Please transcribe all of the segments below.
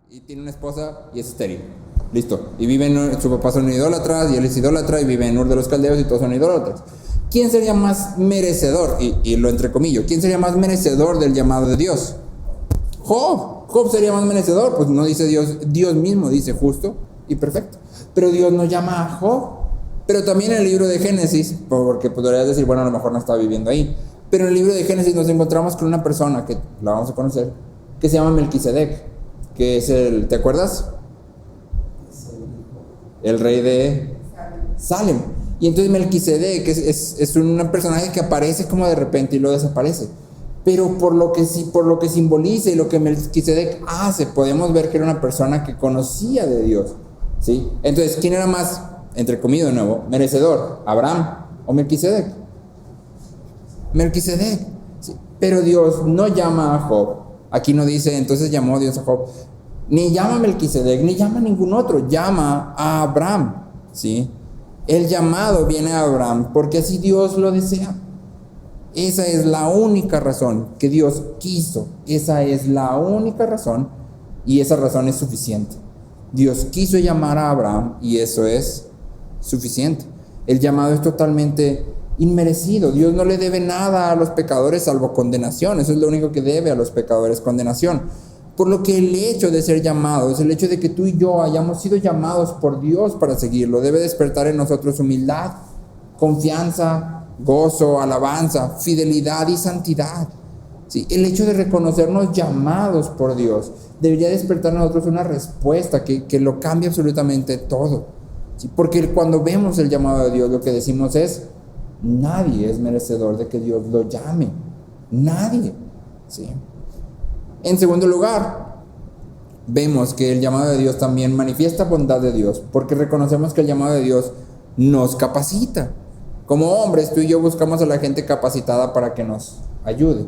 y tiene una esposa y es estéril. Listo. Y viven, su papá son idólatras y él es idólatra y vive en Ur de los Caldeos y todos son idólatras. ¿Quién sería más merecedor? Y lo entrecomillo. ¿Quién sería más merecedor del llamado de Dios? Job. Job sería más merecedor. Pues no dice Dios, Dios mismo dice justo y perfecto. Pero Dios no llama a Job. Pero también en el libro de Génesis, porque podrías decir, bueno, a lo mejor no está viviendo ahí. Pero en el libro de Génesis nos encontramos con una persona que la vamos a conocer, que se llama Melquisedec, que es el, ¿te acuerdas? El rey de Salem. Y entonces Melquisedec es un personaje que aparece como de repente y luego desaparece. Pero por lo que simboliza y lo que Melquisedec hace, podemos ver que era una persona que conocía de Dios, ¿sí? Entonces, ¿quién era más, entre comillas de nuevo, merecedor? ¿Abraham o Melquisedec? Melquisedec, ¿sí? Pero Dios no llama a Job. Aquí no dice, entonces llamó Dios a Job. Ni llama a Melquisedec, ni llama a ningún otro. Llama a Abraham, ¿sí? El llamado viene a Abraham porque así Dios lo desea. Esa es la única razón que Dios quiso. Esa es la única razón y esa razón es suficiente. Dios quiso llamar a Abraham y eso es suficiente. El llamado es totalmente inmerecido. Dios no le debe nada a los pecadores salvo condenación. Eso es lo único que debe a los pecadores, condenación. Por lo que el hecho de ser llamados, el hecho de que tú y yo hayamos sido llamados por Dios para seguirlo, debe despertar en nosotros humildad, confianza, gozo, alabanza, fidelidad y santidad. ¿Sí? El hecho de reconocernos llamados por Dios debería despertar en nosotros una respuesta que lo cambie absolutamente todo. ¿Sí? Porque cuando vemos el llamado de Dios, lo que decimos es: nadie es merecedor de que Dios lo llame. Nadie. ¿Sí? En segundo lugar, vemos que el llamado de Dios también manifiesta bondad de Dios, porque reconocemos que el llamado de Dios nos capacita. Como hombres, tú y yo buscamos a la gente capacitada para que nos ayude.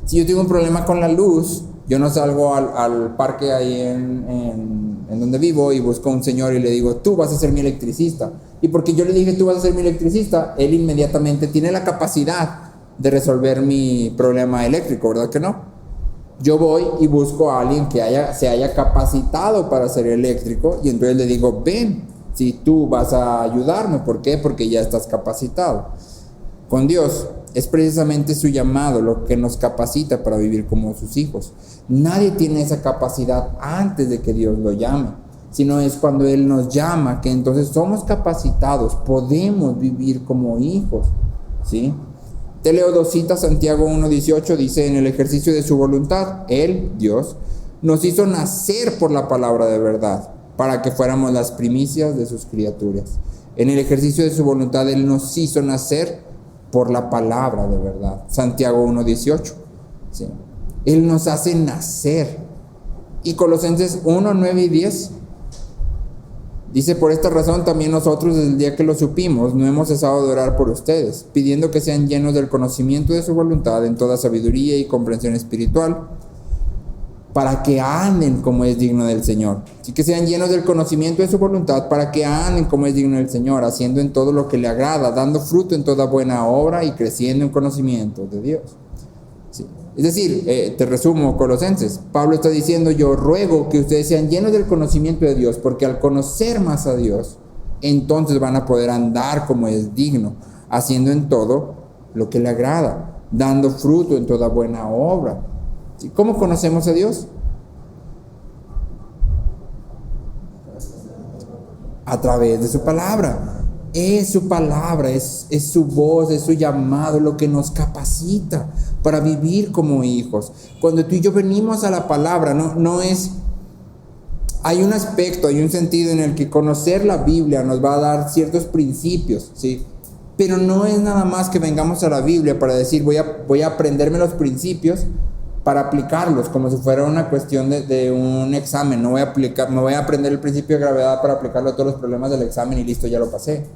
Si yo tengo un problema con la luz, yo no salgo al parque ahí en donde vivo y busco a un señor y le digo: tú vas a ser mi electricista. Y porque yo le dije: tú vas a ser mi electricista, él inmediatamente tiene la capacidad de resolver mi problema eléctrico, ¿verdad que no? Yo voy y busco a alguien que se haya capacitado para ser eléctrico y entonces le digo: ven, si tú vas a ayudarme. ¿Por qué? Porque ya estás capacitado. Con Dios es precisamente su llamado lo que nos capacita para vivir como sus hijos. Nadie tiene esa capacidad antes de que Dios lo llame, sino es cuando Él nos llama que entonces somos capacitados, podemos vivir como hijos, ¿sí? Te leo dos citas. Santiago 1:18 dice: en el ejercicio de su voluntad, Él, Dios, nos hizo nacer por la palabra de verdad, para que fuéramos las primicias de sus criaturas. En el ejercicio de su voluntad, Él nos hizo nacer por la palabra de verdad. Santiago 1:18, ¿sí? Él nos hace nacer. Y Colosenses 1:9 y 10 dice: por esta razón también nosotros, desde el día que lo supimos, no hemos cesado de orar por ustedes, pidiendo que sean llenos del conocimiento de su voluntad en toda sabiduría y comprensión espiritual, para que anden como es digno del Señor. Así que sean llenos del conocimiento de su voluntad, para que anden como es digno del Señor, haciendo en todo lo que le agrada, dando fruto en toda buena obra y creciendo en conocimiento de Dios. Sí. Es decir, te resumo Colosenses. Pablo está diciendo: yo ruego que ustedes sean llenos del conocimiento de Dios, porque al conocer más a Dios, entonces van a poder andar como es digno, haciendo en todo lo que le agrada, dando fruto en toda buena obra. ¿Sí? ¿Cómo conocemos a Dios? A través de su palabra. Es su palabra, es su voz, es su llamado lo que nos capacita para vivir como hijos. Cuando tú y yo venimos a la palabra, no es... Hay un aspecto, hay un sentido en el que conocer la Biblia nos va a dar ciertos principios, ¿sí? Pero no es nada más que vengamos a la Biblia para decir: voy a aprenderme los principios para aplicarlos, como si fuera una cuestión de un examen. No voy a me voy a aprender el principio de gravedad para aplicarlo a todos los problemas del examen y listo, ya lo pasé.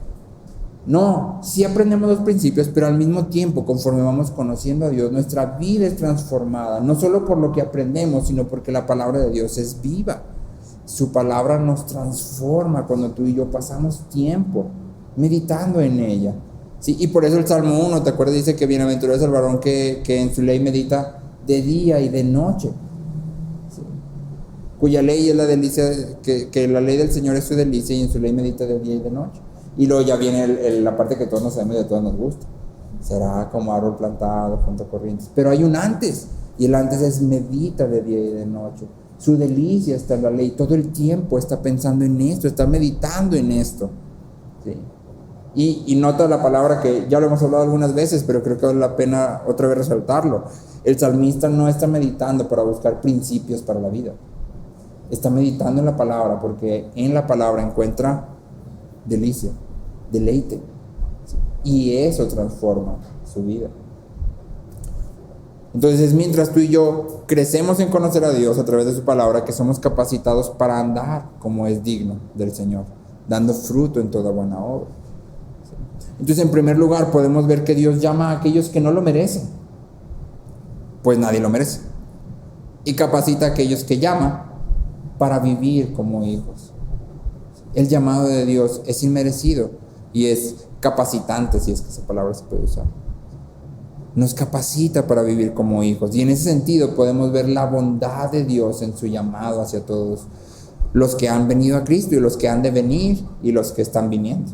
No, sí aprendemos los principios, pero al mismo tiempo, conforme vamos conociendo a Dios, nuestra vida es transformada, no solo por lo que aprendemos, sino porque la palabra de Dios es viva. Su palabra nos transforma cuando tú y yo pasamos tiempo meditando en ella. Sí, y por eso el Salmo 1, ¿te acuerdas? Dice que bienaventurado es el varón que en su ley medita de día y de noche. ¿Sí? cuya ley es la delicia, que la ley del Señor es su delicia y en su ley medita de día y de noche. Y luego ya viene la parte que todos nos sabemos y a todos nos gusta. Será como árbol plantado junto a corrientes. Pero hay un antes, y el antes es medita de día y de noche. Su delicia está en la ley, todo el tiempo está pensando en esto, está meditando en esto. ¿Sí? Y nota la palabra que ya lo hemos hablado algunas veces, pero creo que vale la pena otra vez resaltarlo. El salmista no está meditando para buscar principios para la vida. Está meditando en la palabra porque en la palabra encuentra delicia, deleite. Y eso transforma su vida. Entonces, mientras tú y yo crecemos en conocer a Dios a través de su palabra, que somos capacitados para andar como es digno del Señor, dando fruto en toda buena obra. Entonces, en primer lugar, podemos ver que Dios llama a aquellos que no lo merecen, pues nadie lo merece, y capacita a aquellos que llama para vivir como hijos. El llamado de Dios es inmerecido y es capacitante, si es que esa palabra se puede usar. Nos capacita para vivir como hijos, y en ese sentido podemos ver la bondad de Dios en su llamado hacia todos los que han venido a Cristo y los que han de venir y los que están viniendo.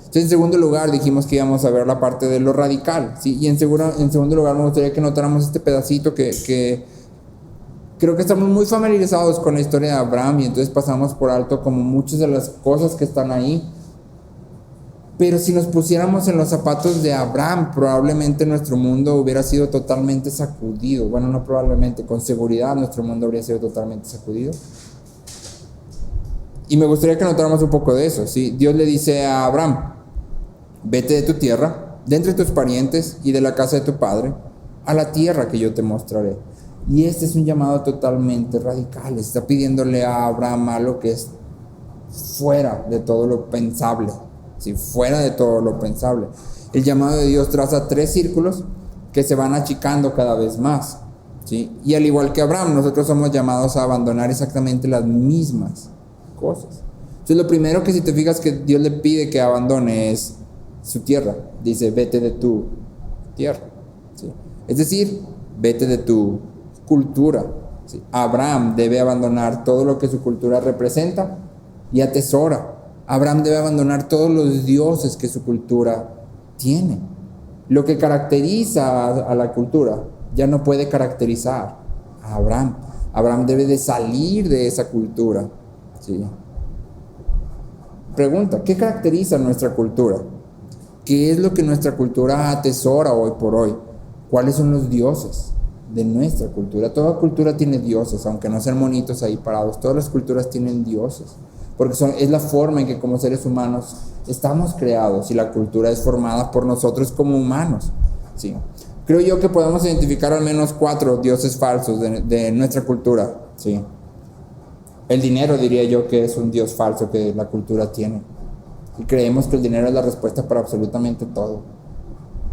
Entonces, en segundo lugar, dijimos que íbamos a ver la parte de lo radical, ¿sí? Y en segundo lugar me gustaría que notáramos este pedacito que creo que estamos muy familiarizados con la historia de Abraham, y entonces pasamos por alto como muchas de las cosas que están ahí. Pero si nos pusiéramos en los zapatos de Abraham, probablemente nuestro mundo hubiera sido totalmente sacudido. Bueno, no probablemente, con seguridad nuestro mundo habría sido totalmente sacudido. Y me gustaría que notáramos un poco de eso, ¿sí? Dios le dice a Abraham: vete de tu tierra, de entre tus parientes y de la casa de tu padre, a la tierra que yo te mostraré. Y este es un llamado totalmente radical. Está pidiéndole a Abraham algo que es fuera de todo lo pensable, ¿sí? Fuera de todo lo pensable. El llamado de Dios traza 3 círculos que se van achicando cada vez más, ¿sí? Y al igual que Abraham, nosotros somos llamados a abandonar exactamente las mismas cosas. Entonces, lo primero que, si te fijas, que Dios le pide que abandone es su tierra. Dice: vete de tu tierra, ¿sí? Es decir, vete de tu cultura, ¿sí? Abraham debe abandonar todo lo que su cultura representa y atesora. Abraham debe abandonar todos los dioses que su cultura tiene. Lo que caracteriza a la cultura ya no puede caracterizar a Abraham. Abraham debe de salir de esa cultura, ¿sí? Pregunta: ¿qué caracteriza nuestra cultura? ¿Qué es lo que nuestra cultura atesora hoy por hoy? ¿Cuáles son los dioses de nuestra cultura? Toda cultura tiene dioses, aunque no sean monitos ahí parados. Todas las culturas tienen dioses, porque es la forma en que como seres humanos estamos creados, y la cultura es formada por nosotros como humanos, ¿sí? Creo yo que podemos identificar al menos 4 dioses falsos de nuestra cultura, ¿sí? El dinero, diría yo, que es un dios falso que la cultura tiene. Y creemos que el dinero es la respuesta para absolutamente todo.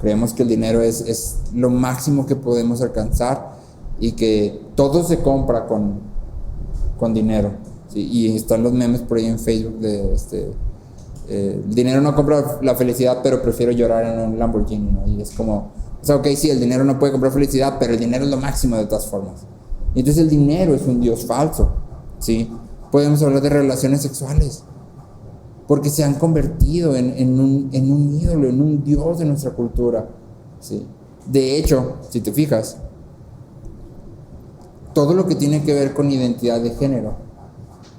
Creemos que el dinero es lo máximo que podemos alcanzar, y que todo se compra con dinero, ¿sí? Y están los memes por ahí en Facebook de el dinero no compra la felicidad, pero prefiero llorar en un Lamborghini, ¿no? Y es como, o sea, ok, sí, el dinero no puede comprar felicidad, pero el dinero es lo máximo de todas formas. Y entonces el dinero es un dios falso, ¿sí? Podemos hablar de relaciones sexuales, porque se han convertido en un ídolo, en un dios de nuestra cultura, ¿sí? De hecho, si te fijas, todo lo que tiene que ver con identidad de género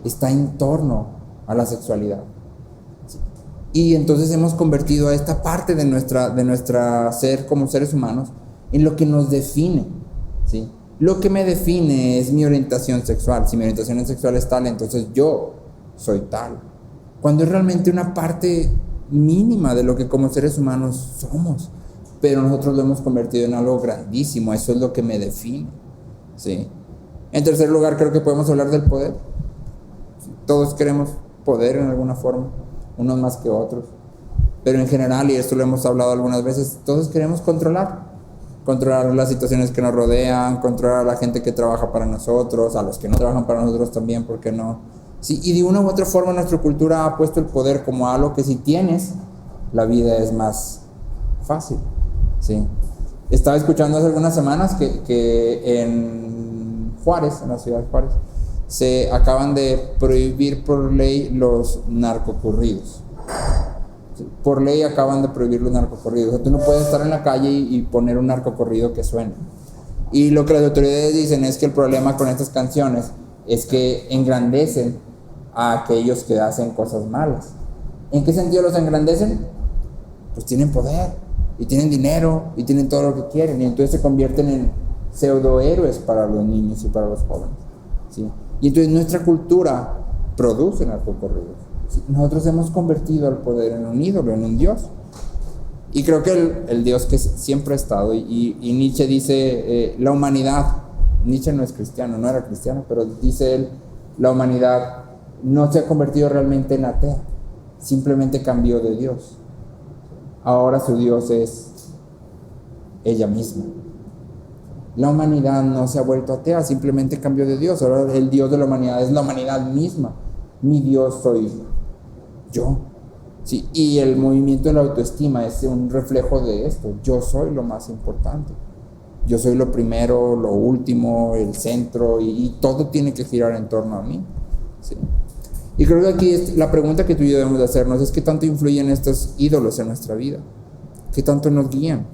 está en torno a la sexualidad, ¿sí? Y entonces hemos convertido a esta parte de nuestra ser como seres humanos en lo que nos define, ¿sí? Lo que me define es mi orientación sexual. Si mi orientación sexual es tal, entonces yo soy tal, cuando es realmente una parte mínima de lo que como seres humanos somos, pero nosotros lo hemos convertido en algo grandísimo. Eso es lo que me define, ¿sí? En tercer lugar, creo que podemos hablar del poder. Todos queremos poder en alguna forma, unos más que otros, pero en general, y esto lo hemos hablado algunas veces, todos queremos controlar las situaciones que nos rodean, controlar a la gente que trabaja para nosotros, a los que no trabajan para nosotros también, ¿por qué no? Sí, y de una u otra forma nuestra cultura ha puesto el poder como algo que si tienes, la vida es más fácil, ¿sí? Estaba escuchando hace algunas semanas que en Juárez, en la ciudad de Juárez, se acaban de prohibir por ley los narcocorridos. Por ley acaban de prohibir los narcocorridos. O sea, tú no puedes estar en la calle y poner un narcocorrido que suene. Y lo que las autoridades dicen es que el problema con estas canciones es que engrandecen a aquellos que hacen cosas malas. ¿En qué sentido los engrandecen? Pues tienen poder, y tienen dinero, y tienen todo lo que quieren, y entonces se convierten en pseudohéroes para los niños y para los jóvenes, ¿sí? Y entonces nuestra cultura produce narcocorridos, ¿sí? Nosotros hemos convertido al poder en un ídolo, en un dios. Y creo que el Dios que siempre ha estado, y Nietzsche dice, la humanidad, Nietzsche no es cristiano, no era cristiano, pero dice él, la humanidad no se ha convertido realmente en atea, simplemente cambió de Dios. Ahora su Dios es ella misma. La humanidad no se ha vuelto atea, simplemente cambió de Dios. Ahora el Dios de la humanidad es la humanidad misma. Mi Dios soy yo. Sí, y el movimiento de la autoestima es un reflejo de esto. Yo soy lo más importante. Yo soy lo primero, lo último, el centro, y todo tiene que girar en torno a mí. Sí. Y creo que aquí la pregunta que tú y yo debemos de hacernos es ¿qué tanto influyen estos ídolos en nuestra vida? ¿Qué tanto nos guían?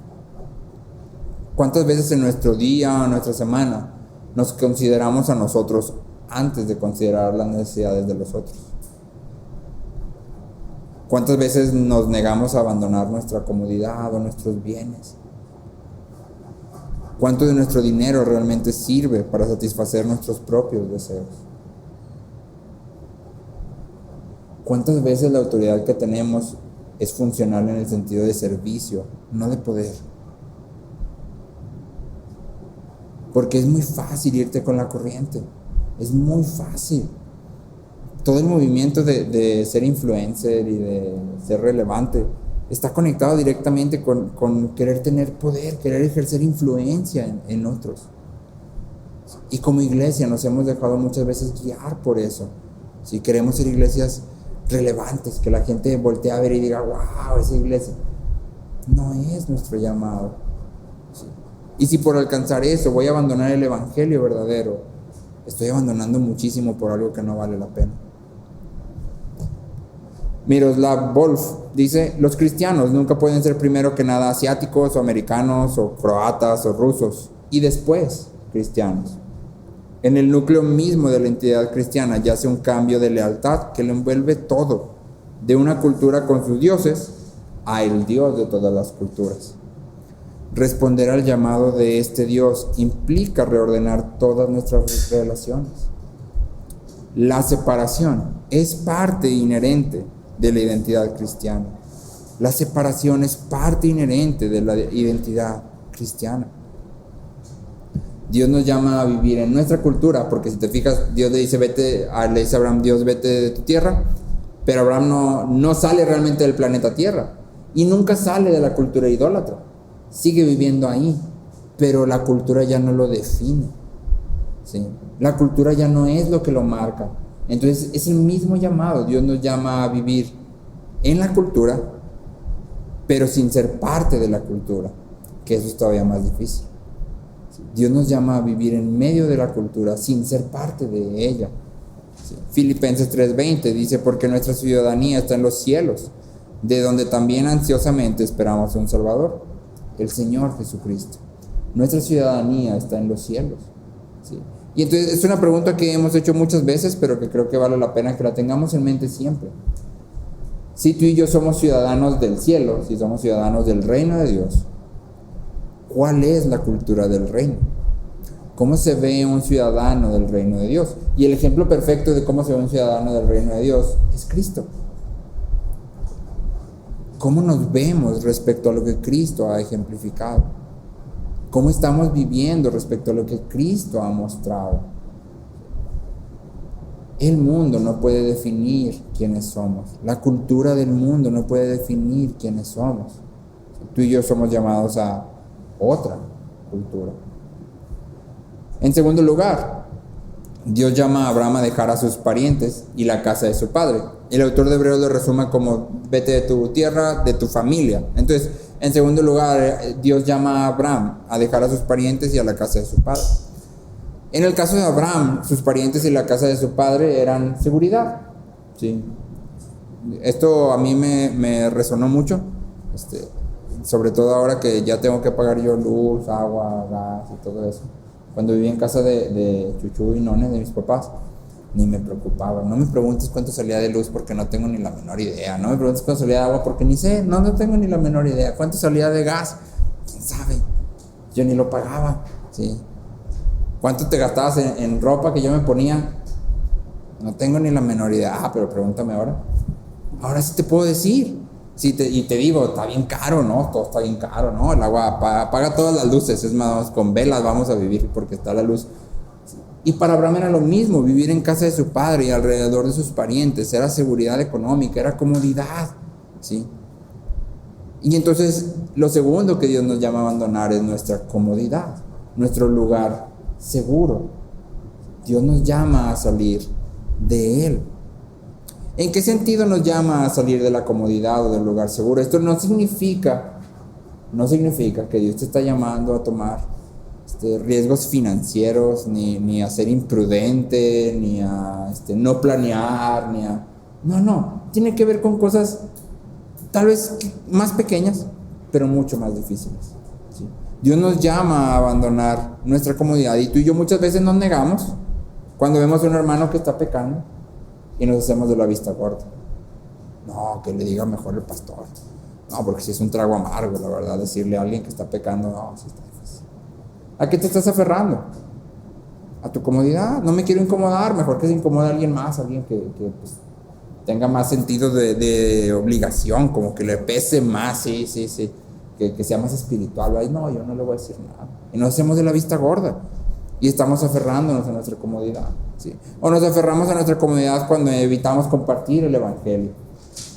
¿Cuántas veces en nuestro día o en nuestra semana nos consideramos a nosotros antes de considerar las necesidades de los otros? ¿Cuántas veces nos negamos a abandonar nuestra comodidad o nuestros bienes? ¿Cuánto de nuestro dinero realmente sirve para satisfacer nuestros propios deseos? ¿Cuántas veces la autoridad que tenemos es funcional en el sentido de servicio, no de poder? Porque es muy fácil irte con la corriente, es muy fácil. Todo el movimiento de ser influencer y de ser relevante está conectado directamente con querer tener poder, querer ejercer influencia en otros. Y como iglesia nos hemos dejado muchas veces guiar por eso. Si queremos ser iglesias relevantes, que la gente voltee a ver y diga, wow, esa iglesia. No es nuestro llamado. ¿Sí? Y si por alcanzar eso voy a abandonar el evangelio verdadero, estoy abandonando muchísimo por algo que no vale la pena. Miroslav Volf dice, los cristianos nunca pueden ser primero que nada asiáticos o americanos o croatas o rusos y después cristianos. En el núcleo mismo de la entidad cristiana yace un cambio de lealtad que lo envuelve todo, de una cultura con sus dioses a el Dios de todas las culturas. Responder al llamado de este Dios implica reordenar todas nuestras relaciones. La separación es parte inherente de la identidad cristiana. La separación es parte inherente de la identidad cristiana. Dios nos llama a vivir en nuestra cultura, porque si te fijas, Dios le dice, le dice a Abraham, Dios, vete de tu tierra, pero Abraham no sale realmente del planeta Tierra, y nunca sale de la cultura idólatra, sigue viviendo ahí, pero la cultura ya no lo define, ¿sí? La cultura ya no es lo que lo marca. Entonces es el mismo llamado. Dios nos llama a vivir en la cultura, pero sin ser parte de la cultura, que eso es todavía más difícil. Dios nos llama a vivir en medio de la cultura sin ser parte de ella. ¿Sí? Filipenses 3:20 dice, porque nuestra ciudadanía está en los cielos, de donde también ansiosamente esperamos un Salvador, el Señor Jesucristo. Nuestra ciudadanía está en los cielos. ¿Sí? Y entonces es una pregunta que hemos hecho muchas veces, pero que creo que vale la pena que la tengamos en mente siempre. Si tú y yo somos ciudadanos del cielo, si somos ciudadanos del reino de Dios, ¿cuál es la cultura del reino? ¿Cómo se ve un ciudadano del reino de Dios? Y el ejemplo perfecto de cómo se ve un ciudadano del reino de Dios es Cristo. ¿Cómo nos vemos respecto a lo que Cristo ha ejemplificado? ¿Cómo estamos viviendo respecto a lo que Cristo ha mostrado? El mundo no puede definir quiénes somos. La cultura del mundo no puede definir quiénes somos. Tú y yo somos llamados a otra cultura. En segundo lugar, Dios llama a Abraham a dejar a sus parientes y la casa de su padre. El autor de Hebreos lo resume como vete de tu tierra, de tu familia. Entonces, en segundo lugar, Dios llama a Abraham a dejar a sus parientes y a la casa de su padre. En el caso de Abraham, sus parientes y la casa de su padre eran seguridad, ¿sí? Esto a mí me resonó mucho, sobre todo ahora que ya tengo que pagar yo luz, agua, gas y todo eso. Cuando viví en casa de Chuchu y None, de mis papás, ni me preocupaba. No me preguntes cuánto salía de luz porque no tengo ni la menor idea. No me preguntes cuánto salía de agua porque ni sé, no tengo ni la menor idea. ¿Cuánto salía de gas? ¿Quién sabe? Yo ni lo pagaba, ¿sí? ¿Cuánto te gastabas en ropa que yo me ponía? No tengo ni la menor idea. Ah, pero pregúntame ahora. Ahora sí te puedo decir. Sí, y te digo, está bien caro, ¿no? Todo está bien caro, ¿no? El agua apaga todas las luces. Es más, con velas vamos a vivir porque está la luz. Y para Abraham era lo mismo, vivir en casa de su padre y alrededor de sus parientes. Era seguridad económica, era comodidad, ¿sí? Y entonces, lo segundo que Dios nos llama a abandonar es nuestra comodidad, nuestro lugar seguro. Dios nos llama a salir de Él. ¿En qué sentido nos llama a salir de la comodidad o del lugar seguro? Esto no significa que Dios te está llamando a tomar riesgos financieros, ni a ser imprudente, ni a no planear, No, tiene que ver con cosas tal vez más pequeñas, pero mucho más difíciles, ¿sí? Dios nos llama a abandonar nuestra comodidad y tú y yo muchas veces nos negamos cuando vemos a un hermano que está pecando y nos hacemos de la vista gorda. No, que le diga mejor el pastor. No, porque si es un trago amargo, la verdad, decirle a alguien que está pecando, no, sí está difícil. ¿A qué te estás aferrando? A tu comodidad. No me quiero incomodar, mejor que se incomode a alguien más, alguien que pues, tenga más sentido de obligación, como que le pese más, sí, que sea más espiritual. Ay, no, yo no le voy a decir nada. Y nos hacemos de la vista gorda y estamos aferrándonos a nuestra comodidad, ¿sí? O nos aferramos a nuestra comodidad cuando evitamos compartir el evangelio,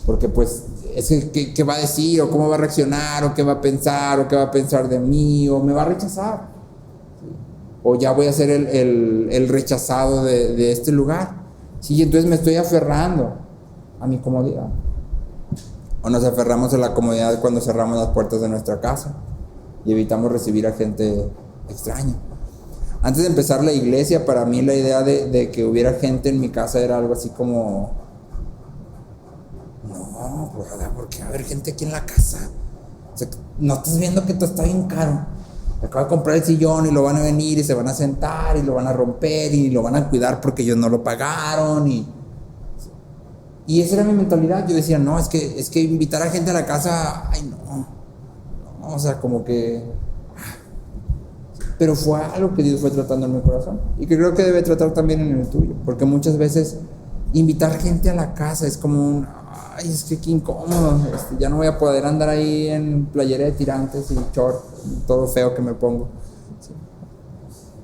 porque pues es el ¿qué va a decir? O cómo va a reaccionar, o qué va a pensar, o qué va a pensar de mí, o me va a rechazar, ¿sí? O ya voy a ser el rechazado de este lugar, ¿sí? Y entonces me estoy aferrando a mi comodidad. O nos aferramos a la comodidad cuando cerramos las puertas de nuestra casa y evitamos recibir a gente extraña. Antes de empezar la iglesia, para mí la idea de que hubiera gente en mi casa era algo así como, no, pues, ¿por qué va a haber gente aquí en la casa? O sea, no estás viendo que todo está bien caro. Acabo de comprar el sillón y lo van a venir y se van a sentar y lo van a romper y lo van a cuidar porque ellos no lo pagaron y esa era mi mentalidad. Yo decía, no, es que invitar a gente a la casa, ay no, o sea, como que... Pero fue algo que Dios fue tratando en mi corazón y que creo que debe tratar también en el tuyo, porque muchas veces invitar gente a la casa es como ay, es que qué incómodo, ya no voy a poder andar ahí en playera de tirantes y short, todo feo que me pongo,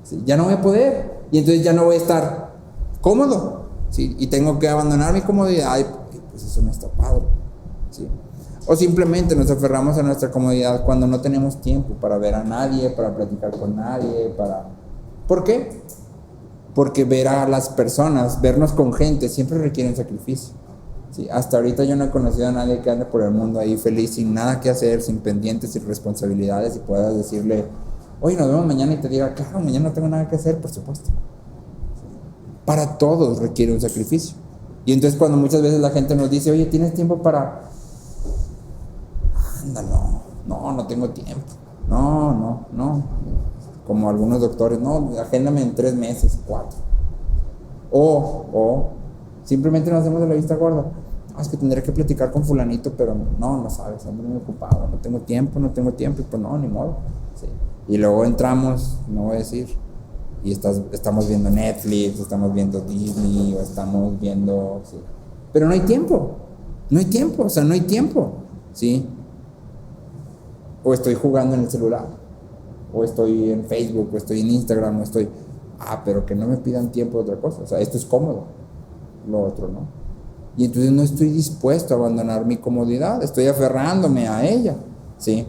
¿sí? Ya no voy a poder y entonces ya no voy a estar cómodo, ¿sí? Y tengo que abandonar mi comodidad y pues eso no está padre, ¿sí? O simplemente nos aferramos a nuestra comodidad cuando no tenemos tiempo para ver a nadie, para platicar con nadie, ¿Por qué? Porque ver a las personas, vernos con gente, siempre requiere un sacrificio, ¿sí? Hasta ahorita yo no he conocido a nadie que ande por el mundo ahí feliz, sin nada que hacer, sin pendientes, sin responsabilidades, y puedas decirle, oye, nos vemos mañana, y te diga, claro, mañana no tengo nada que hacer, por supuesto. ¿Sí? Para todos requiere un sacrificio. Y entonces cuando muchas veces la gente nos dice, oye, ¿tienes tiempo para...? Anda, no tengo tiempo. No. Como algunos doctores, no, agéndame en 3 meses, 4. O simplemente nos hacemos de la vista gorda. Es que tendré que platicar con fulanito, pero no sabes, ando muy ocupado, no tengo tiempo, y pues no, ni modo. Sí. Y luego entramos, no voy a decir, y estamos viendo Netflix, estamos viendo Disney, o estamos viendo... Sí. Pero no hay tiempo, ¿sí? O estoy jugando en el celular, o estoy en Facebook, o estoy en Instagram, pero que no me pidan tiempo de otra cosa. O sea, esto es cómodo, lo otro no. Y entonces no estoy dispuesto a abandonar mi comodidad, estoy aferrándome a ella, ¿sí?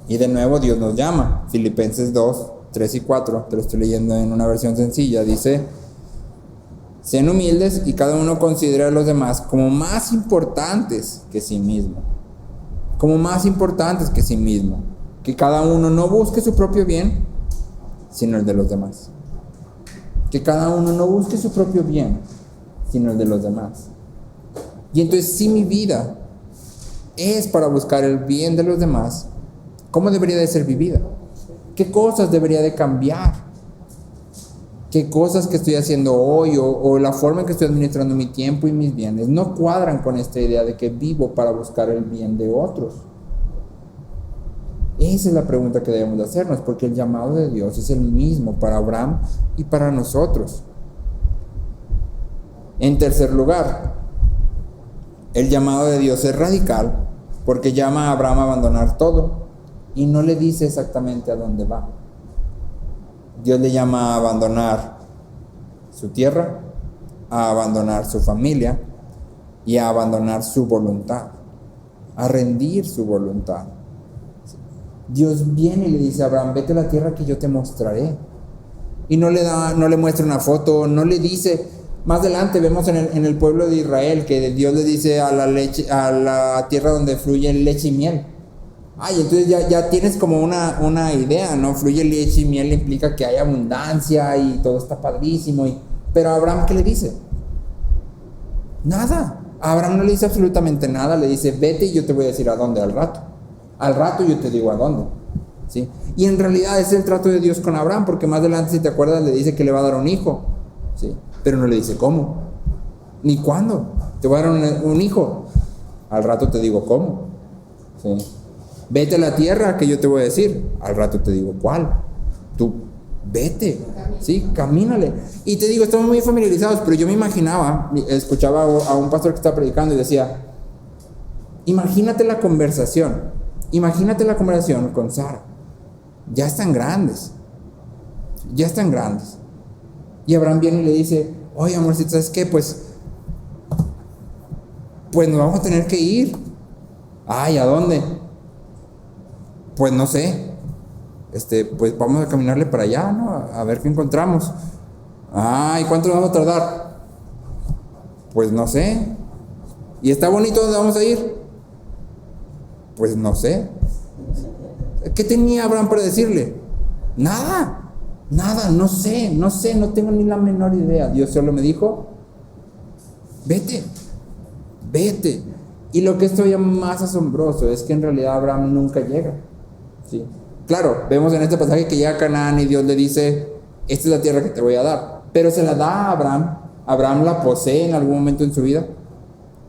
Y de nuevo Dios nos llama. Filipenses 2, 3 y 4, te lo estoy leyendo en una versión sencilla, dice: sean humildes y cada uno considere a los demás como más importantes que sí mismo. Que cada uno no busque su propio bien, sino el de los demás. Que cada uno no busque su propio bien, sino el de los demás. Y entonces, si mi vida es para buscar el bien de los demás, ¿cómo debería de ser vivida? ¿Qué cosas debería de cambiar? ¿Qué cosas que estoy haciendo hoy o la forma en que estoy administrando mi tiempo y mis bienes no cuadran con esta idea de que vivo para buscar el bien de otros? Esa es la pregunta que debemos de hacernos, porque el llamado de Dios es el mismo para Abraham y para nosotros. En tercer lugar, el llamado de Dios es radical, porque llama a Abraham a abandonar todo y no le dice exactamente a dónde va. Dios le llama a abandonar su tierra, a abandonar su familia y a abandonar su voluntad, a rendir su voluntad. Dios viene y le dice a Abraham, vete a la tierra que yo te mostraré. Y no le muestra una foto, no le dice. Más adelante vemos en el pueblo de Israel que Dios le dice a la tierra donde fluye leche y miel. Ay, entonces ya tienes como una idea, ¿no? Fluye leche y miel implica que hay abundancia y todo está padrísimo. Pero a Abraham, ¿qué le dice? Nada. A Abraham no le dice absolutamente nada. Le dice, vete y yo te voy a decir a dónde al rato. Al rato yo te digo a dónde. ¿Sí? Y en realidad es el trato de Dios con Abraham, porque más adelante, si te acuerdas, le dice que le va a dar un hijo. ¿Sí? Pero no le dice cómo, ni cuándo. Te voy a dar un hijo. Al rato te digo cómo. ¿Sí? Vete a la tierra que yo te voy a decir. Al rato te digo cuál. Tú vete, ¿sí? Camínale. Y te digo, estamos muy familiarizados, pero yo me imaginaba, escuchaba a un pastor que estaba predicando y decía, imagínate la conversación con Sara. Ya están grandes. Y Abraham viene y le dice, oye, amorcito, ¿sabes qué? Pues nos vamos a tener que ir. Ay, ¿a dónde? Pues no sé. Pues vamos a caminarle para allá, ¿no? A ver qué encontramos. Ay, ¿cuánto nos vamos a tardar? Pues no sé. ¿Y está bonito donde vamos a ir? Pues no sé. ¿Qué tenía Abraham para decirle? Nada, no sé, no tengo ni la menor idea. Dios solo me dijo, vete. Y lo que es todavía más asombroso es que en realidad Abraham nunca llega. ¿Sí? Claro, vemos en este pasaje que llega a Canaán y Dios le dice, esta es la tierra que te voy a dar. Pero se la da a Abraham. ¿Abraham la posee en algún momento en su vida?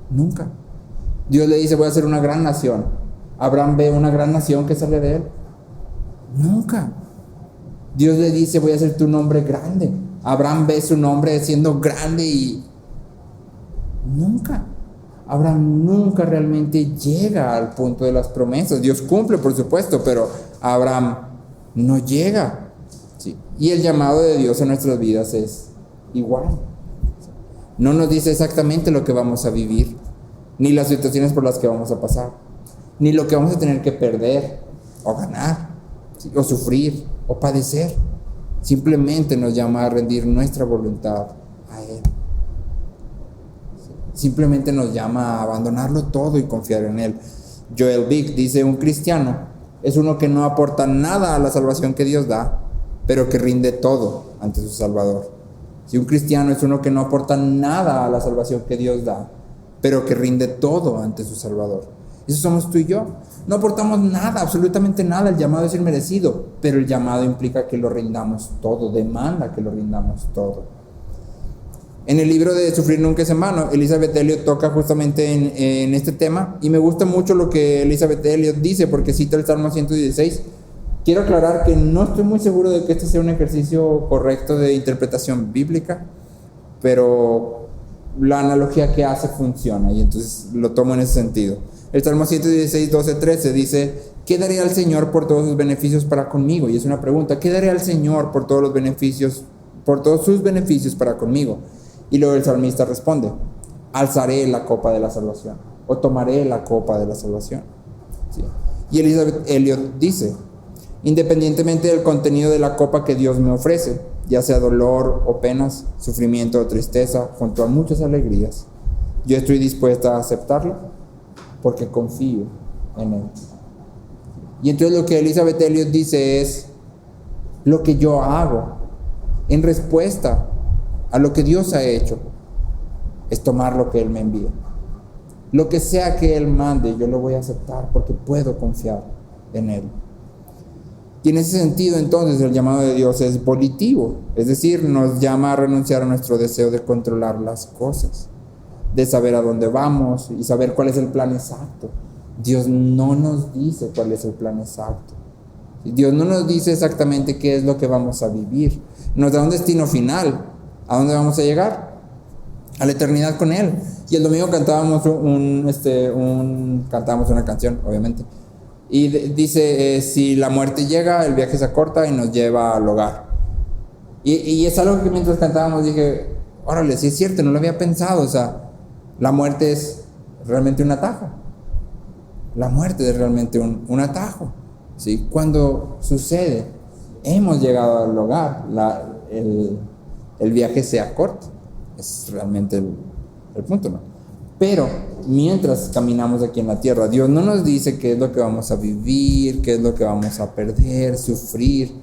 Nunca. Dios le dice, voy a hacer una gran nación. ¿Abraham ve una gran nación que sale de él? Nunca. Dios le dice, voy a hacer tu nombre grande. Abraham ve su nombre siendo grande y nunca. Abraham nunca realmente llega al punto de las promesas. Dios cumple, por supuesto, pero Abraham no llega. ¿Sí? Y el llamado de Dios en nuestras vidas es igual. No nos dice exactamente lo que vamos a vivir, ni las situaciones por las que vamos a pasar, ni lo que vamos a tener que perder o ganar, ¿sí? O sufrir o padecer. Simplemente nos llama a rendir nuestra voluntad a Él. Simplemente nos llama a abandonarlo todo y confiar en Él. Joel Vick dice, un cristiano es uno que no aporta nada a la salvación que Dios da, pero que rinde todo ante su Salvador. Si un cristiano es uno que no aporta nada a la salvación que Dios da, pero que rinde todo ante su Salvador. Eso somos tú y yo. No aportamos nada, absolutamente nada. El llamado es inmerecido, pero el llamado implica que lo rindamos todo, demanda que lo rindamos todo. En el libro de Sufrir nunca es en vano, Elizabeth Elliot toca justamente en este tema, y me gusta mucho lo que Elizabeth Elliot dice, porque cita el Salmo 116. Quiero aclarar que no estoy muy seguro de que este sea un ejercicio correcto de interpretación bíblica, pero la analogía que hace funciona, y entonces lo tomo en ese sentido. El Salmo 116, 12, 13 dice, ¿qué daré al Señor por todos sus beneficios para conmigo? Y es una pregunta, ¿qué daré al Señor por todos sus beneficios para conmigo? Y luego el salmista responde, alzaré la copa de la salvación, o tomaré la copa de la salvación. ¿Sí? Y Elizabeth Elliot dice, independientemente del contenido de la copa que Dios me ofrece, ya sea dolor o penas, sufrimiento o tristeza, junto a muchas alegrías, yo estoy dispuesta a aceptarla porque confío en Él. Y entonces lo que Elizabeth Elliot dice es, lo que yo hago en respuesta a lo que Dios ha hecho, es tomar lo que Él me envía. Lo que sea que Él mande, yo lo voy a aceptar porque puedo confiar en Él. Y en ese sentido, entonces, el llamado de Dios es volitivo, es decir, nos llama a renunciar a nuestro deseo de controlar las cosas, de saber a dónde vamos y saber cuál es el plan exacto. Dios no nos dice cuál es el plan exacto. Dios no nos dice exactamente qué es lo que vamos a vivir. Nos da un destino final. ¿A dónde vamos a llegar? A la eternidad con Él. Y el domingo cantábamos cantábamos una canción, obviamente. Y dice, si la muerte llega, el viaje se acorta y nos lleva al hogar. Y es algo que mientras cantábamos dije, órale, sí es cierto, no lo había pensado. O sea, la muerte es realmente un atajo. La muerte es realmente un atajo. ¿Sí? Cuando sucede, hemos llegado al hogar, el viaje se acorta. Es realmente el punto, ¿no? Pero mientras caminamos aquí en la tierra, Dios no nos dice qué es lo que vamos a vivir, qué es lo que vamos a perder, sufrir,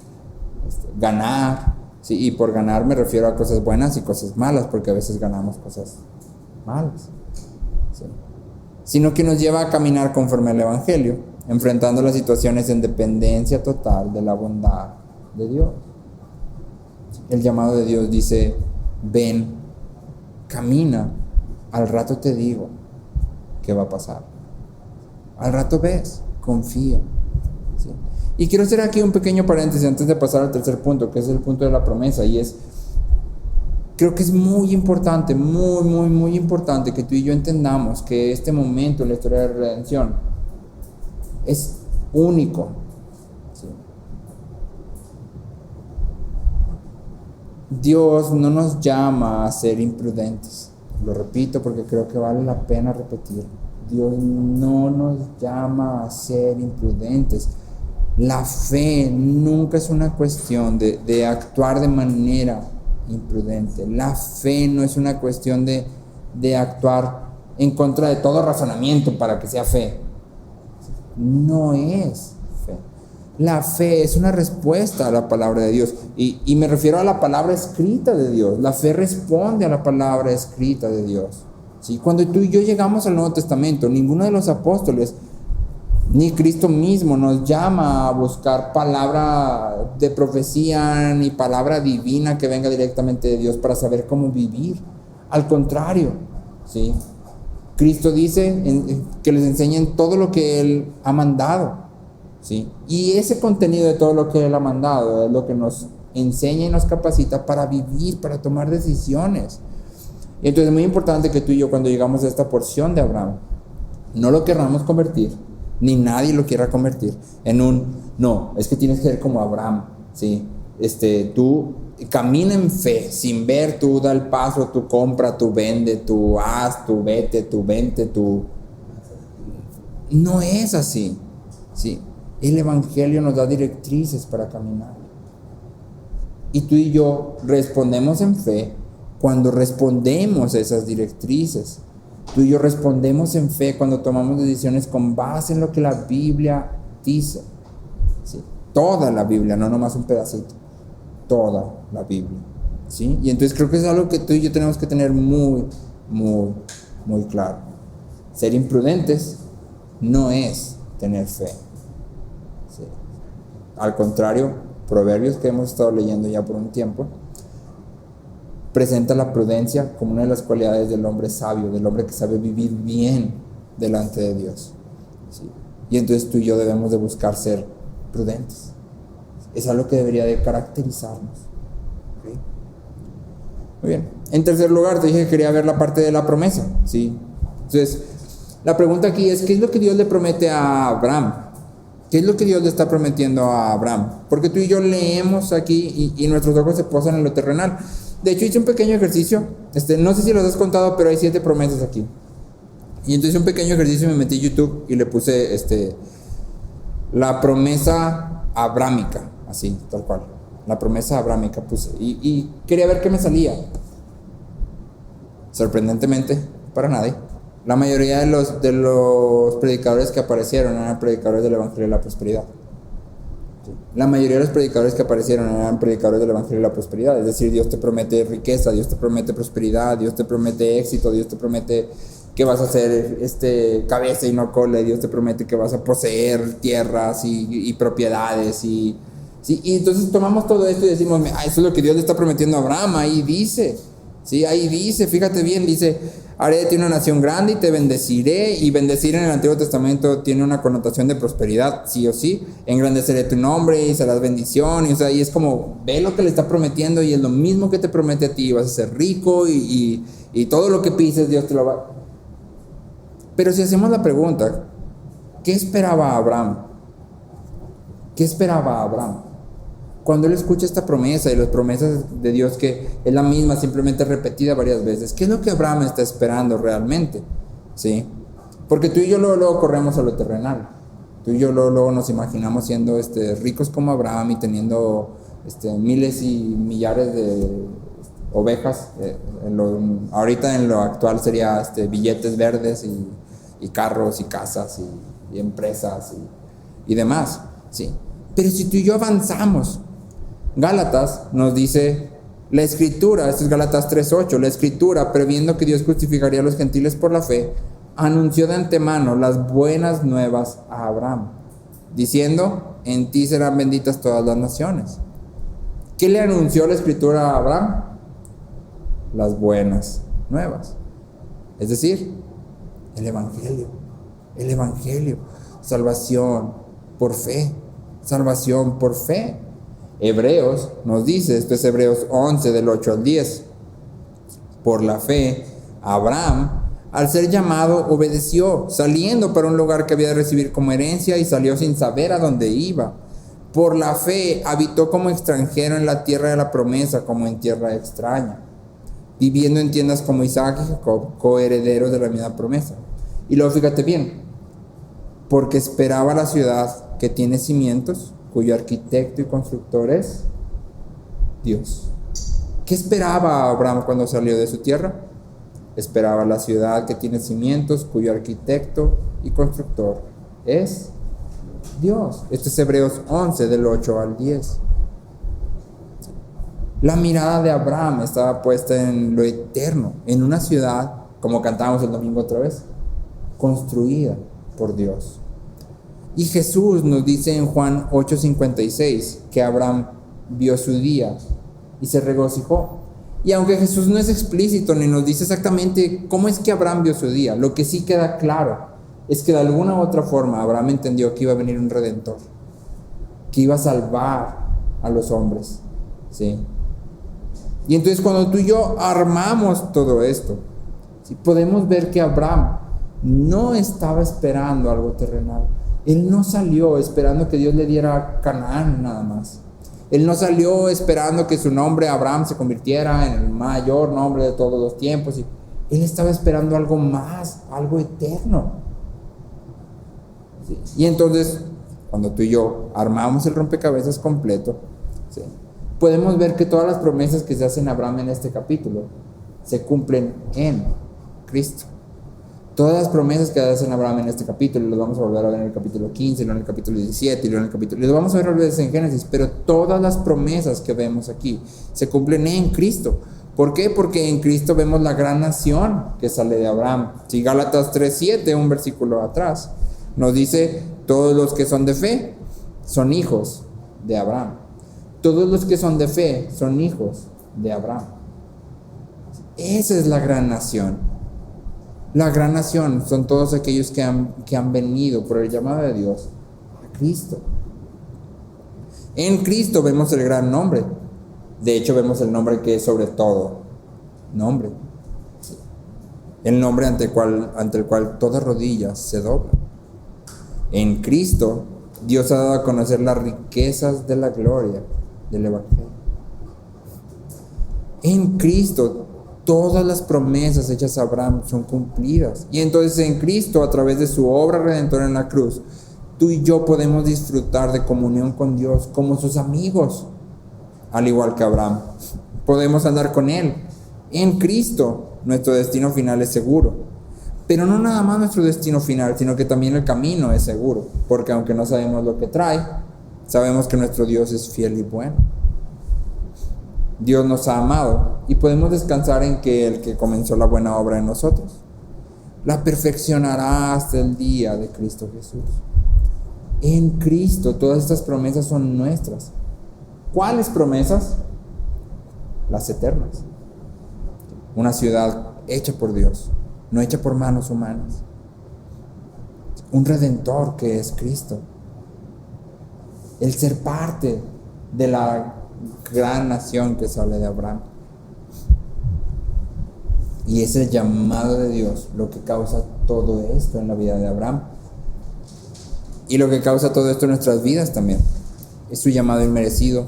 ganar. ¿Sí? Y por ganar me refiero a cosas buenas y cosas malas, porque a veces ganamos cosas malas. ¿Sí? Sino que nos lleva a caminar conforme al Evangelio, enfrentando las situaciones en dependencia total de la bondad de Dios. El llamado de Dios dice, ven, camina, al rato te digo qué va a pasar. Al rato ves, confía. ¿Sí? Y quiero hacer aquí un pequeño paréntesis antes de pasar al tercer punto, que es el punto de la promesa, y creo que es muy importante, muy importante que tú y yo entendamos que este momento en la historia de redención es único. ¿Sí? Dios no nos llama a ser imprudentes. Lo repito porque creo que vale la pena repetir. Dios no nos llama a ser imprudentes. La fe nunca es una cuestión de actuar de manera imprudente. La fe no es una cuestión de actuar en contra de todo razonamiento para que sea fe. No es fe. La fe es una respuesta a la palabra de Dios. Y me refiero a la palabra escrita de Dios. La fe responde a la palabra escrita de Dios. ¿Sí? Cuando tú y yo llegamos al Nuevo Testamento, ninguno de los apóstoles, ni Cristo mismo, nos llama a buscar palabra de profecía, ni palabra divina que venga directamente de Dios para saber cómo vivir. Al contrario, ¿sí? Cristo dice que les enseñen todo lo que Él ha mandado. ¿Sí? Y ese contenido de todo lo que Él ha mandado es lo que nos enseña y nos capacita para vivir, para tomar decisiones. Y entonces es muy importante que tú y yo, cuando llegamos a esta porción de Abraham, no lo querramos convertir, ni nadie lo quiera convertir en no, es que tienes que ser como Abraham, ¿sí? Tú camina en fe, sin ver, tú da el paso, tú compra, tú vende, tú haz, tú vete, tú vente, tú... No es así, ¿sí? El Evangelio nos da directrices para caminar. Y tú y yo respondemos en fe cuando respondemos a esas directrices. Tú y yo respondemos en fe cuando tomamos decisiones con base en lo que la Biblia dice. ¿Sí? Toda la Biblia, no nomás un pedacito. Toda la Biblia. ¿Sí? Y entonces creo que es algo que tú y yo tenemos que tener muy claro. Ser imprudentes no es tener fe. ¿Sí? Al contrario, Proverbios, que hemos estado leyendo ya por un tiempo, presenta la prudencia como una de las cualidades del hombre sabio, del hombre que sabe vivir bien delante de Dios. ¿Sí? Y entonces tú y yo debemos de buscar ser prudentes. Es algo que debería de caracterizarnos. ¿Sí? Muy bien. En tercer lugar, te dije que quería ver la parte de la promesa. ¿Sí? Entonces, la pregunta aquí es, ¿qué es lo que Dios le promete a Abraham? ¿Qué es lo que Dios le está prometiendo a Abraham? Porque tú y yo leemos aquí y nuestros ojos se posan en lo terrenal. De hecho, hice un pequeño ejercicio. No sé si los has contado, pero hay 7 promesas aquí. Y entonces un pequeño ejercicio, me metí en YouTube y le puse la promesa abrámica, así, tal cual. La promesa abrámica puse. Y quería ver qué me salía. Sorprendentemente, para nadie. La mayoría de los predicadores que aparecieron eran predicadores del Evangelio de la Prosperidad. La mayoría de los predicadores que aparecieron eran predicadores del Evangelio de la Prosperidad. Es decir, Dios te promete riqueza, Dios te promete prosperidad, Dios te promete éxito, Dios te promete que vas a ser cabeza y no cola, Dios te promete que vas a poseer tierras y propiedades. Y entonces tomamos todo esto y decimos, eso es lo que Dios le está prometiendo a Abraham. Ahí dice, ¿sí? Ahí dice, fíjate bien, dice: haré de ti una nación grande y te bendeciré. Y bendecir en el Antiguo Testamento tiene una connotación de prosperidad, sí o sí. Engrandeceré tu nombre y serás bendición. Y, o sea, y es como, ve lo que le está prometiendo, y es lo mismo que te promete a ti. Vas a ser rico y todo lo que pises Dios te lo va. Pero si hacemos la pregunta, ¿qué esperaba Abraham? ¿Qué esperaba Abraham? Cuando él escucha esta promesa y las promesas de Dios, que es la misma, simplemente repetida varias veces, ¿qué es lo que Abraham está esperando realmente? ¿Sí? Porque tú y yo luego corremos a lo terrenal. Tú y yo luego nos imaginamos siendo ricos como Abraham y teniendo miles y millares de ovejas. Ahorita en lo actual sería billetes verdes y carros y casas y empresas y demás. ¿Sí? Pero si tú y yo avanzamos, Gálatas nos dice, la Escritura, esto es Gálatas 3:8, la Escritura, previendo que Dios justificaría a los gentiles por la fe, anunció de antemano las buenas nuevas a Abraham, diciendo: en ti serán benditas todas las naciones. ¿Qué le anunció la Escritura a Abraham? Las buenas nuevas. Es decir, el Evangelio, salvación por fe, salvación por fe. Hebreos nos dice, esto es Hebreos 11 del 8 al 10, por la fe, Abraham, al ser llamado, obedeció, saliendo para un lugar que había de recibir como herencia, y salió sin saber a dónde iba. Por la fe, habitó como extranjero en la tierra de la promesa, como en tierra extraña, viviendo en tiendas como Isaac y Jacob, coherederos de la misma promesa. Y luego fíjate bien, porque esperaba la ciudad que tiene cimientos, cuyo arquitecto y constructor es Dios. ¿Qué esperaba Abraham cuando salió de su tierra? Esperaba la ciudad que tiene cimientos, cuyo arquitecto y constructor es Dios. Esto es Hebreos 11 del 8 al 10. La mirada de Abraham estaba puesta en lo eterno, en una ciudad, como cantábamos el domingo otra vez, construida por Dios. Y Jesús nos dice en Juan 8:56 que Abraham vio su día y se regocijó. Y aunque Jesús no es explícito ni nos dice exactamente cómo es que Abraham vio su día, lo que sí queda claro es que de alguna u otra forma Abraham entendió que iba a venir un redentor, que iba a salvar a los hombres, ¿sí? Y entonces cuando tú y yo armamos todo esto, ¿sí?, podemos ver que Abraham no estaba esperando algo terrenal. Él no salió esperando que Dios le diera Canaán nada más. Él no salió esperando que su nombre Abraham se convirtiera en el mayor nombre de todos los tiempos. Él estaba esperando algo más, algo eterno. ¿Sí? Y entonces, cuando tú y yo armamos el rompecabezas completo, ¿sí?, podemos ver que todas las promesas que se hacen a Abraham en este capítulo se cumplen en Cristo. Todas las promesas que hacen Abraham en este capítulo, y lo vamos a volver a ver en el capítulo 15, y luego en el capítulo 17, y luego en el capítulo... lo vamos a ver otra vez en Génesis, pero todas las promesas que vemos aquí se cumplen en Cristo. ¿Por qué? Porque en Cristo vemos la gran nación que sale de Abraham. Si Gálatas 3:7, un versículo atrás, nos dice: todos los que son de fe son hijos de Abraham. Todos los que son de fe son hijos de Abraham. Esa es la gran nación. La gran nación son todos aquellos que han venido por el llamado de Dios a Cristo. En Cristo vemos el gran nombre. De hecho, vemos el nombre que es sobre todo nombre. El nombre ante el cual toda rodilla se dobla. En Cristo, Dios ha dado a conocer las riquezas de la gloria del Evangelio. En Cristo, todas las promesas hechas a Abraham son cumplidas. Y entonces en Cristo, a través de su obra redentora en la cruz, tú y yo podemos disfrutar de comunión con Dios como sus amigos, al igual que Abraham. Podemos andar con Él. En Cristo, nuestro destino final es seguro. Pero no nada más nuestro destino final, sino que también el camino es seguro. Porque aunque no sabemos lo que trae, Sabemos que nuestro Dios es fiel y bueno. Dios nos ha amado y podemos descansar en que el que comenzó la buena obra en nosotros la perfeccionará hasta el día de Cristo Jesús. En Cristo todas estas promesas son nuestras. ¿Cuáles promesas? Las eternas. Una ciudad hecha por Dios, no hecha por manos humanas. Un redentor que es Cristo. El ser parte de la gran nación que sale de Abraham. Y es el llamado de Dios lo que causa todo esto en la vida de Abraham. Y lo que causa todo esto en nuestras vidas también. Es su llamado inmerecido.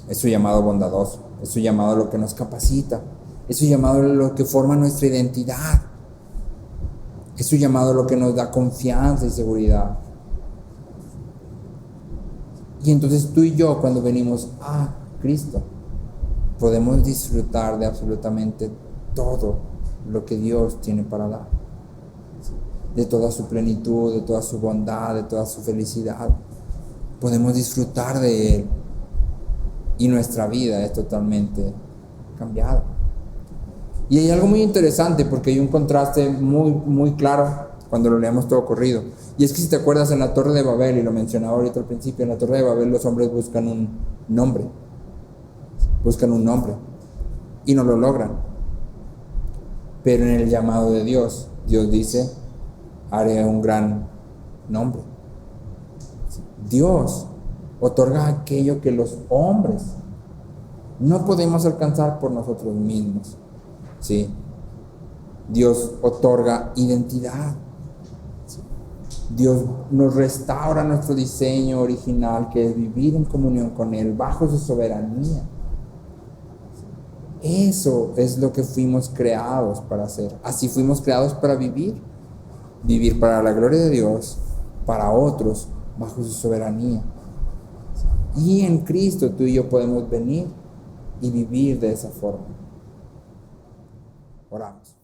Es su llamado bondadoso. Es su llamado lo que nos capacita. Es su llamado lo que forma nuestra identidad. Es su llamado lo que nos da confianza y seguridad. Y entonces tú y yo, cuando venimos a Cristo, podemos disfrutar de absolutamente todo lo que Dios tiene para dar. De toda su plenitud, de toda su bondad, de toda su felicidad. Podemos disfrutar de Él. Y nuestra vida es totalmente cambiada. Y hay algo muy interesante porque hay un contraste muy claro cuando lo leemos todo corrido. Y es que si te acuerdas en la Torre de Babel, y lo mencionaba ahorita al principio, en la Torre de Babel los hombres buscan un nombre. Buscan un nombre. Y no lo logran. Pero en el llamado de Dios, Dios dice, haré un gran nombre. Dios otorga aquello que los hombres no podemos alcanzar por nosotros mismos. ¿Sí? Dios otorga identidad. ¿Sí? Dios nos restaura nuestro diseño original, que es vivir en comunión con Él, bajo su soberanía. Eso es lo que fuimos creados para hacer. Así fuimos creados para vivir. Vivir para la gloria de Dios, para otros, bajo su soberanía. Y en Cristo tú y yo podemos venir y vivir de esa forma. Oramos.